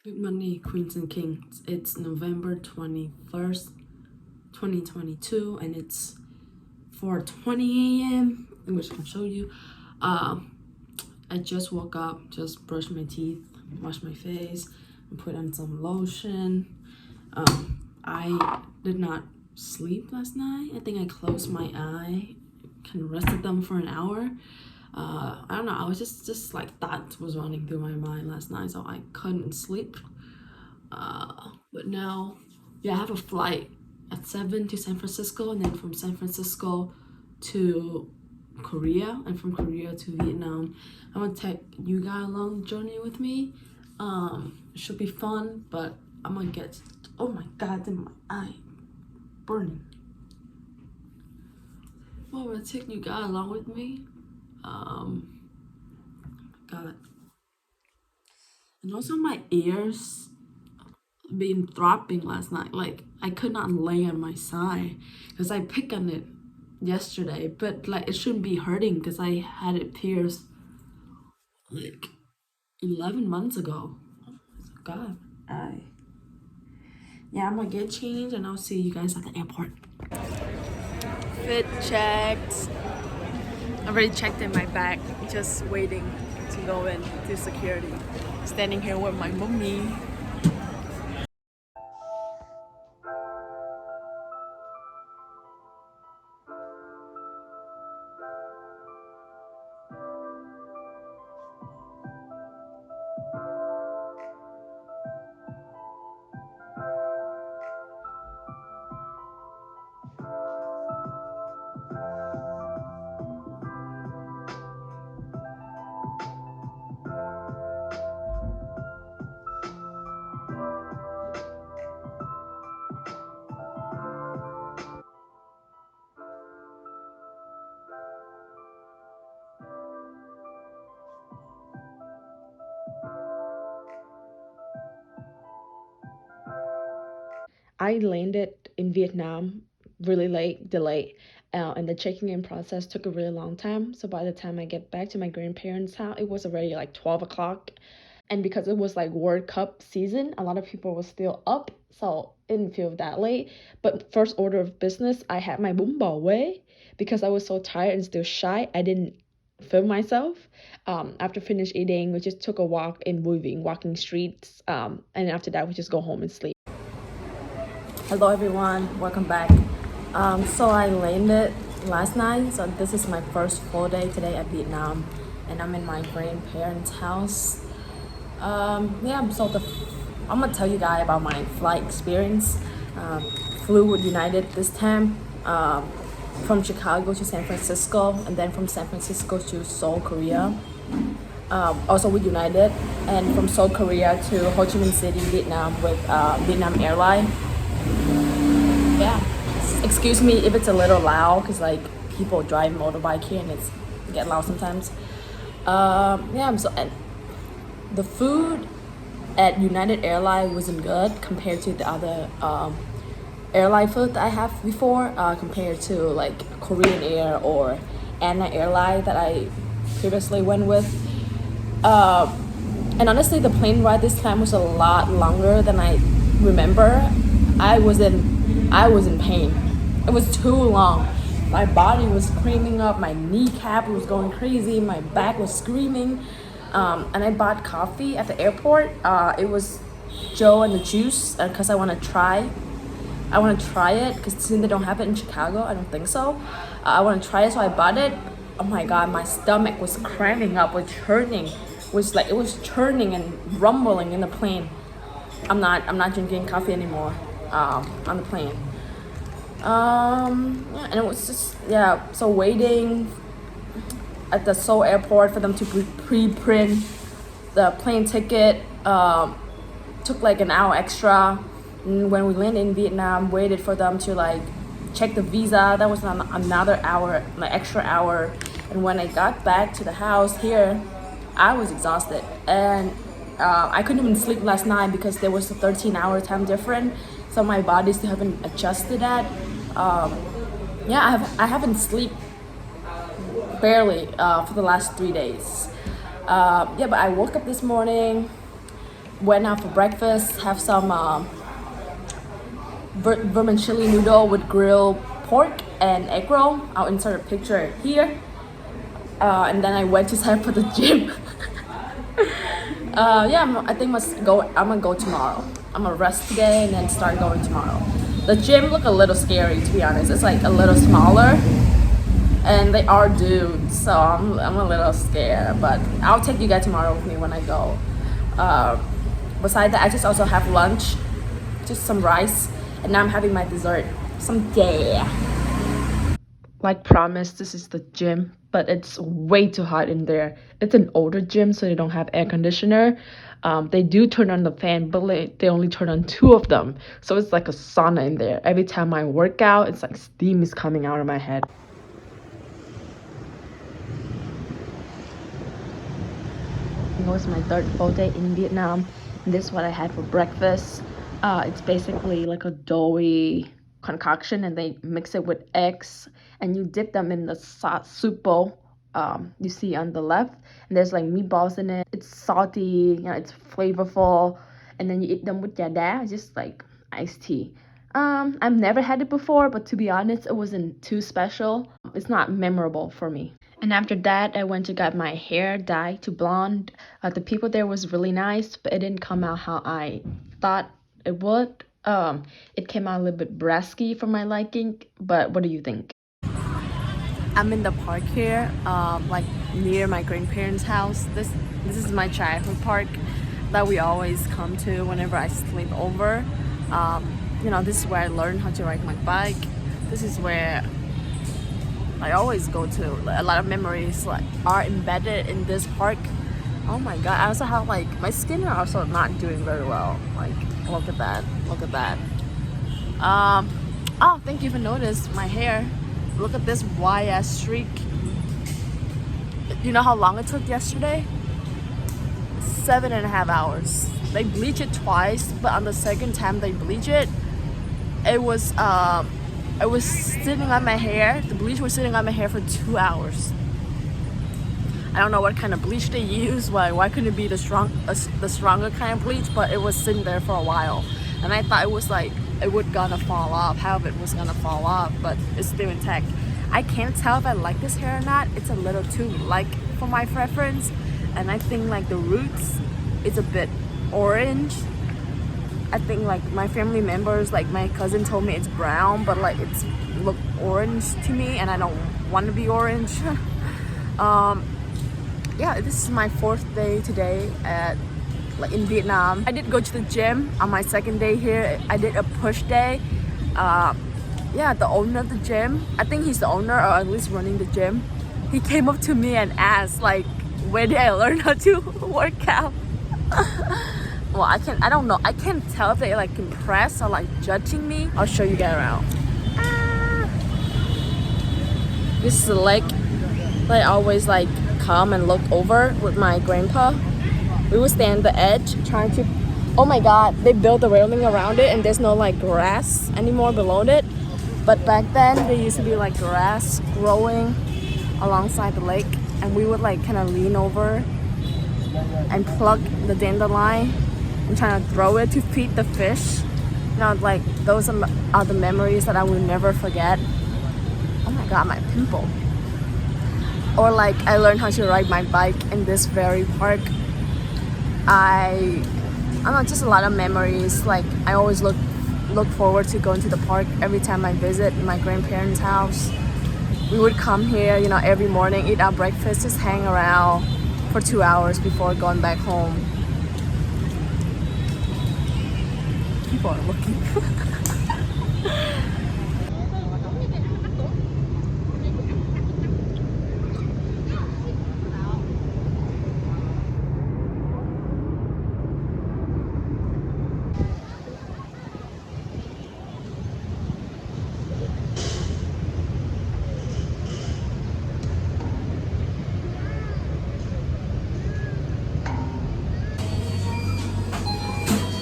Good Monday, Queens and Kings. It's November 21st, 2022, and it's 4:20 a.m. which I can show you. I just woke up, just brushed my teeth, washed my face, and put on some lotion. I did not sleep last night. I think I closed my eye, kind of rested them for an hour. I don't know, I was just like thoughts was running through my mind last night, so I couldn't sleep. But now, yeah, I have a flight at 7 to San Francisco, and then from San Francisco to Korea, and from Korea to Vietnam. I'm gonna take you guys along the journey with me. It should be fun, but I'm gonna get, oh my god, in my eye burning. Well, I'm gonna take you guys along with me. God. And also my ears been throbbing last night. Like I could not lay on my side because I picked on it yesterday, but like it shouldn't be hurting because I had it pierced like 11 months ago. God, yeah, I'm gonna get changed and I'll see you guys at the airport. Fit checked. Already checked in my bag, just waiting to go in to security. Standing here with my mommy. I landed in Vietnam really late, delayed, and the checking in process took a really long time. So by the time I get back to my grandparents' house, it was already like 12 o'clock. And because it was like World Cup season, a lot of people were still up, so it didn't feel that late. But first order of business, I had my bún bò Huế because I was so tired and still shy. I didn't film myself. After finish eating, we just took a walk in Vui Vinh, walking streets, and after that, we just go home and sleep. Hello everyone, welcome back. So I landed last night, so this is my first full day today at Vietnam, and I'm in my grandparents' house. Yeah, so I'm gonna tell you guys about my flight experience. Flew with United this time, from Chicago to San Francisco, and then from San Francisco to Seoul, Korea. Also with United, and from Seoul, Korea to Ho Chi Minh City, Vietnam with Vietnam Airlines. Yeah, excuse me if it's a little loud because like people drive motorbike here and it's get loud sometimes. Yeah, so and the food at United Airlines wasn't good compared to the other airline food that I have before, compared to like Korean Air or Anna Airline that I previously went with. And honestly, the plane ride this time was a lot longer than I remember. I was in pain. It was too long. My body was cramping up, my kneecap was going crazy, my back was screaming. And I bought coffee at the airport. It was Joe and the Juice because I want to try it because since they don't have it in Chicago, I don't think so. I want to try it, so I bought it. Oh my god, my stomach was cramping up, was churning, it was churning and rumbling in the plane. I'm not drinking coffee anymore on the plane. Yeah, and it was just, yeah, so waiting at the Seoul airport for them to pre-print the plane ticket took like an hour extra. And when we landed in Vietnam, waited for them to like check the visa. That was another hour, like extra hour. And when I got back to the house here, I was exhausted, and I couldn't even sleep last night because there was a 13-hour time difference, so my body still haven't adjusted that. Yeah, I haven't slept barely for the last 3 days. Yeah, but I woke up this morning, went out for breakfast, have some vermicelli noodle with grilled pork and egg roll. I'll insert a picture here. And then I went to sign up for the gym. Yeah, I think I'm gonna go tomorrow. I'm gonna rest today and then start going tomorrow. The gym look a little scary, to be honest. It's like a little smaller, and they are dudes, so I'm a little scared. But I'll take you guys tomorrow with me when I go. Besides that, I just also have lunch, just some rice, and now I'm having my dessert, some tea. Like promised, this is the gym, but it's way too hot in there. It's an older gym, so they don't have air conditioner. They do turn on the fan, but they only turn on 2 of them. So it's like a sauna in there. Every time I work out, it's like steam is coming out of my head. It was my 3rd full day in Vietnam. And this is what I had for breakfast. It's basically like a doughy concoction, and they mix it with eggs, and you dip them in the soup bowl you see on the left, and there's like meatballs in it. It's salty, it's flavorful, and then you eat them with gia đa, just like iced tea. I've never had it before, but to be honest, it wasn't too special. It's not memorable for me. And after that, I went to get my hair dyed to blonde. The people there was really nice, but it didn't come out how I thought it would. It came out a little bit brasky for my liking, but what do you think? I'm in the park here, like near my grandparents' house. This is my childhood park that we always come to whenever I sleep over. This is where I learned how to ride my bike. This is where I always go to. A lot of memories are embedded in this park. Oh my god, I also have like my skin are also not doing very well. Like, look at that. Oh, thank you for noticing my hair. Look at this white ass streak. You know how long it took yesterday? 7.5 hours. They bleach it twice, but on the second time they bleach it, it was sitting on my hair. The bleach was sitting on my hair for 2 hours. I don't know what kind of bleach they use. Why couldn't it be the stronger kind of bleach? But it was sitting there for a while, and I thought it was like it was gonna fall off. Half of it was gonna fall off, but it's still intact. I can't tell if I like this hair or not. It's a little too light for my preference, and I think like the roots, it's a bit orange. I think like my family members, like my cousin told me it's brown, but like it's look orange to me, and I don't want to be orange. Yeah, this is my 4th day today in Vietnam. I did go to the gym on my 2nd day here. I did a push day. Yeah, the owner of the gym, I think he's the owner or at least running the gym. He came up to me and asked like, where did I learn how to work out? Well, I don't know. I can't tell if they like impressed or like judging me. I'll show you guys around. This is the lake that I always like come and look over with my grandpa. We would stand the edge trying to, oh my god, they built the railing around it and there's no like grass anymore below it. But back then there used to be like grass growing alongside the lake, and we would like kind of lean over and pluck the dandelion and trying to throw it to feed the fish. Like those are the memories that I will never forget. Oh my god, my pimple. Or like I learned how to ride my bike in this very park. I don't know, just a lot of memories. Like I always look forward to going to the park every time I visit my grandparents' house. We would come here, every morning, eat our breakfast, just hang around for 2 hours before going back home. People are looking.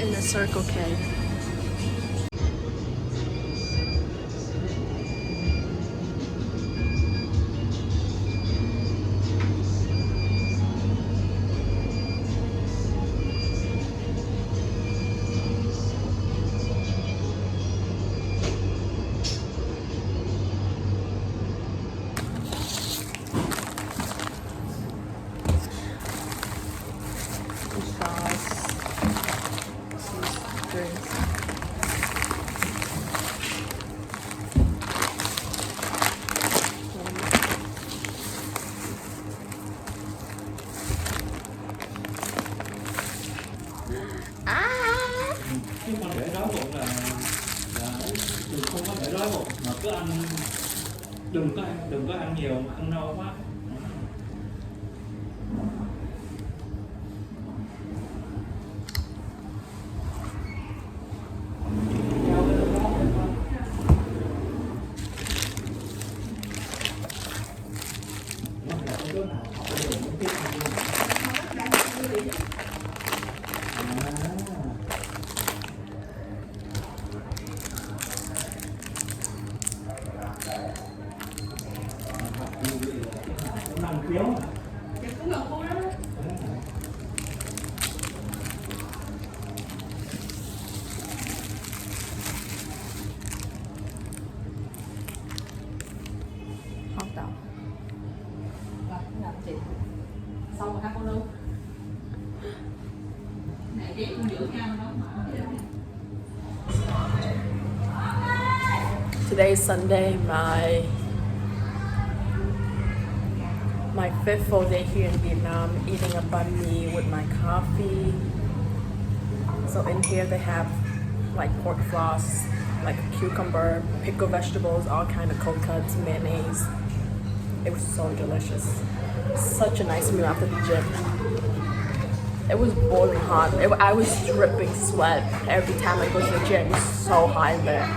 In the Circle K. À. Chứ mà để đói bụng là đừng không có thể đói bụng mà cứ ăn, đừng có ăn nhiều, ăn no quá. Nằm kéo Không đâu. Rồi, làm chị. Xong rồi ha con Lưu. Này ghét con giữ nhau đó. Today is Sunday, my fifth full day here in Vietnam, eating a banh mi with my coffee. So in here they have like pork floss, like cucumber, pickled vegetables, all kind of cold cuts, mayonnaise. It was so delicious. Such a nice meal after the gym. It was boiling hot. I was dripping sweat every time I go to the gym. It was so hot in there.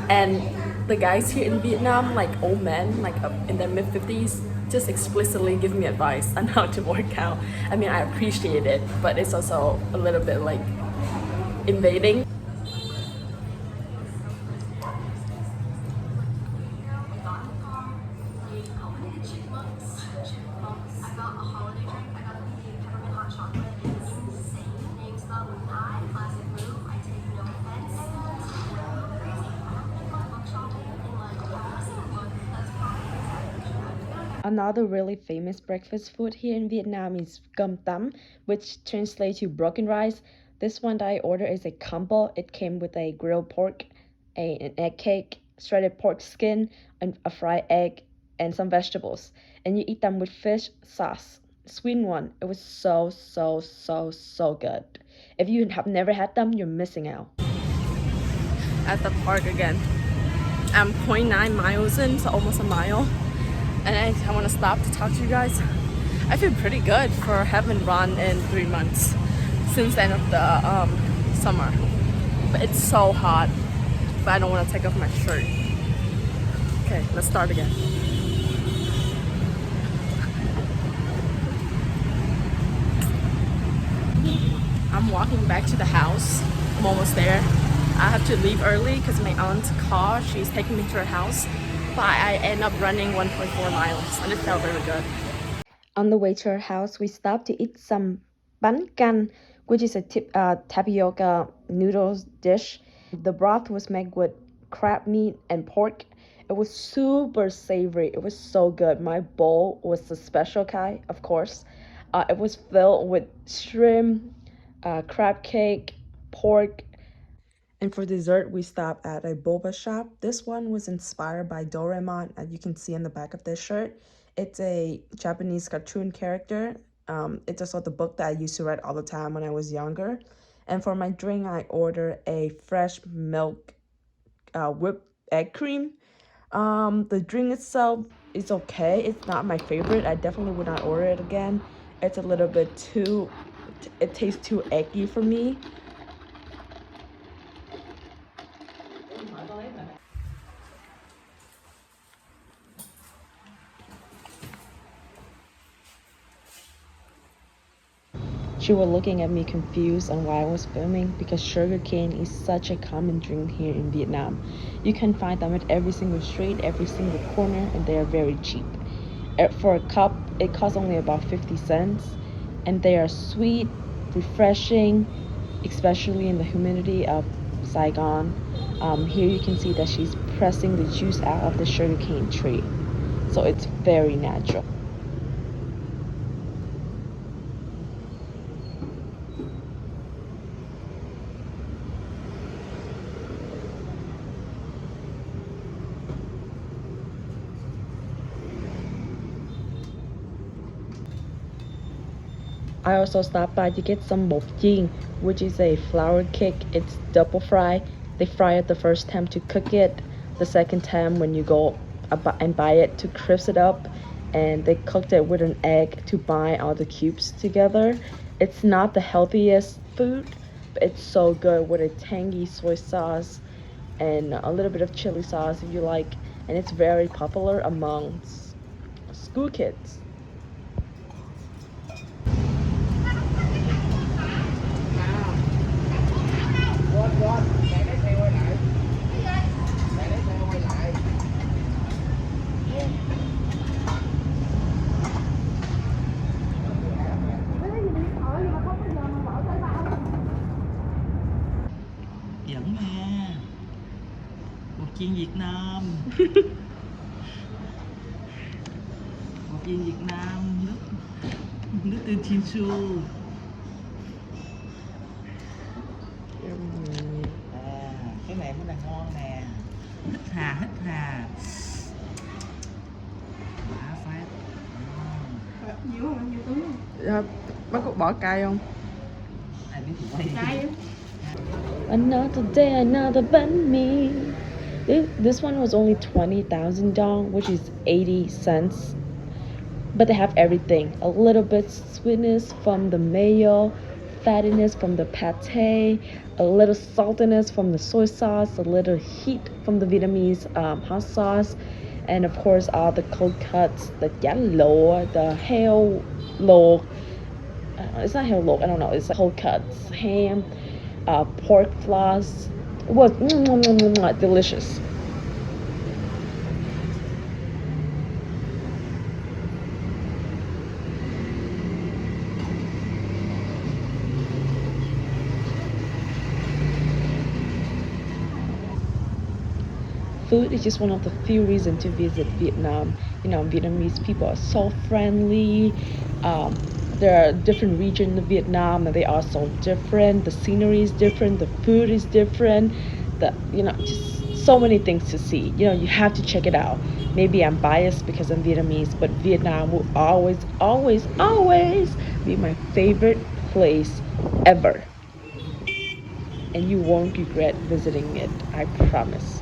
And the guys here in Vietnam, like old men, like up in their mid-50s, just explicitly give me advice on how to work out. I mean, I appreciate it, but it's also a little bit like invading. Another really famous breakfast food here in Vietnam is cơm tấm, which translates to broken rice. This one that I ordered is a combo. It came with a grilled pork, an egg cake, shredded pork skin, and a fried egg, and some vegetables. And you eat them with fish sauce, sweet one. It was so good. If you have never had them, you're missing out. At the park again. I'm 0.9 miles in, so almost a mile. And I want to stop to talk to you guys. I feel pretty good for having run in 3 months since the end of the summer. But it's so hot, but I don't want to take off my shirt. Okay, let's start again. I'm walking back to the house. I'm almost there. I have to leave early because my aunt's car, she's taking me to her house. But I end up running 1.4 miles and it felt really good. On the way to our house, we stopped to eat some bánh canh, which is a tapioca noodles dish. The broth was made with crab meat and pork. It was super savory. It was so good. My bowl was the special kind, of course. It was filled with shrimp, crab cake, pork. And for dessert, we stopped at a boba shop. This one was inspired by Doraemon, as you can see in the back of this shirt. It's a Japanese cartoon character. It's also the book that I used to read all the time when I was younger. And for my drink, I ordered a fresh milk whipped egg cream. The drink itself is okay. It's not my favorite. I definitely would not order it again. It's a little bit too, it tastes too eggy for me. She was looking at me confused on why I was filming because sugarcane is such a common drink here in Vietnam. You can find them at every single street, every single corner, and they are very cheap. For a cup, it costs only about 50 cents, and they are sweet, refreshing, especially in the humidity of Saigon. Here you can see that she's pressing the juice out of the sugarcane tree, so it's very natural. I also stopped by to get some bột chiên, which is a flour cake. It's double fry. They fry it the first time to cook it. The second time when you go and buy it to crisp it up, and they cooked it with an egg to bind all the cubes together. It's not the healthiest food, but it's so good with a tangy soy sauce and a little bit of chili sauce if you like, and it's very popular amongst school kids. Dẫn nè. Bột chiên Việt Nam. Bột chiên Việt Nam, nước tương chiên su. Cái này mới là ngon nè. Hít hà. Đã phát. Bác có bỏ cay không? Ai biết thì quay. Another day, another banh mi. This one was only 20,000 dong, which is 80 cents. But they have everything. A little bit sweetness from the mayo, fattiness from the pate, a little saltiness from the soy sauce, a little heat from the Vietnamese hot sauce, and of course all the cold cuts, the chả lụa, the heo luộc. It's not heo luộc, I don't know. It's like cold cuts, ham, pork floss. It was delicious. Food is just one of the few reasons to visit Vietnam. You know, Vietnamese people are so friendly. There are different regions of Vietnam and they are so different. The scenery is different, the food is different, just so many things to see. You have to check it out. Maybe I'm biased because I'm Vietnamese, but Vietnam will always, always, always be my favorite place ever. And you won't regret visiting it, I promise.